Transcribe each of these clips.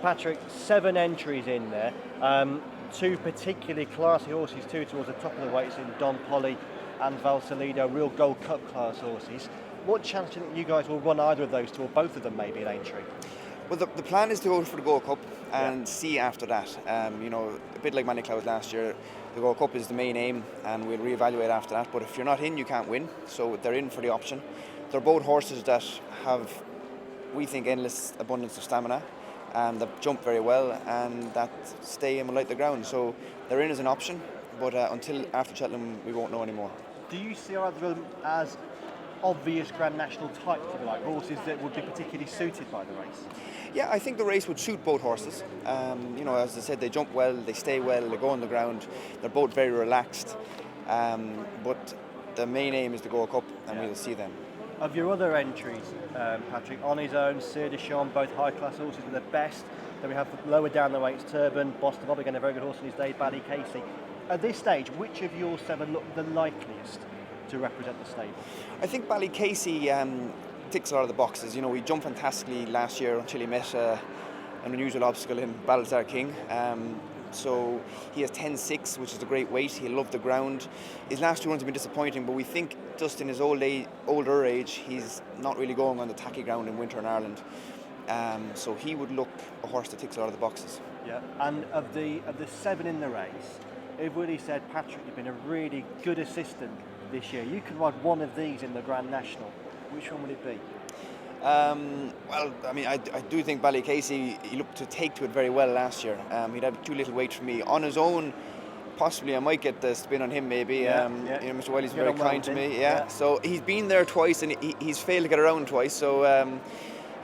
Patrick, 7 entries in there. Two particularly classy horses, two towards the top of the weights in Don Polly and Valsalido, real Gold Cup class horses. What chance do you think you guys will run either of those two, or both of them maybe in Aintree? Well, the plan is to go for the Gold Cup and see after that. A bit like Manny Clouds last year, the Gold Cup is the main aim, and we'll reevaluate after that. But if you're not in, you can't win. So they're in for the option. They're both horses that have, we think, endless abundance of stamina, and that jump very well, and that stay and will light the ground. So they're in as an option, but until after Cheltenham, we won't know anymore. Do you see either of them as obvious Grand National types, if you like, horses that would be particularly suited by the race? Yeah, I think the race would suit both horses. As I said, they jump well, they stay well, they go on the ground. They're both very relaxed, but the main aim is the Gold Cup, and we'll see them. Of your other entries, Patrick, On His Own, Sir de Champs, both high-class horses with the best. Then we have lower down the weights, Turban, Boston Bob, again a very good horse in his day, Bally Casey. At this stage, which of your 7 look the likeliest to represent the stable? I think Bally Casey ticks a lot of the boxes. He jumped fantastically last year until he met an unusual obstacle in Balthazar King. So he has 10.6, which is a great weight. He loved the ground. His last 2 runs have been disappointing, but we think just in his older age, he's not really going on the tacky ground in winter in Ireland. So he would look a horse that ticks a lot of the boxes. Yeah, and of the 7 in the race, everybody said, Patrick, you've been a really good assistant this year. You could ride one of these in the Grand National. Which one would it be? I do think Bally Casey, he looked to take to it very well last year. He'd have too little weight for me. On his own, possibly I might get the spin on him maybe. Mr. Wiley's very kind to me. Yeah. So he's been there twice and he's failed to get around twice. So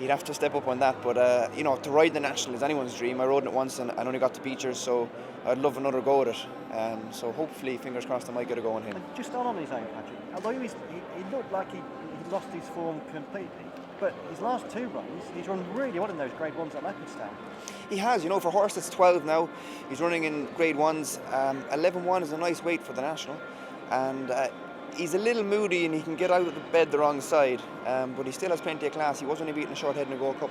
he'd have to step up on that. But to ride the National is anyone's dream. I rode it once and only got to Beechers, so I'd love another go at it. So hopefully, fingers crossed, I might get a go on him. And just on his own, Patrick, although he looked like he lost his form completely, but his last 2 runs, he's run really well in those Grade 1s at Leopardstown. He has, for a horse that's 12 now, he's running in Grade 1s. 11.1 is a nice weight for the National, and he's a little moody and he can get out of the bed the wrong side, but he still has plenty of class. He was only beating a short head in the Gold Cup.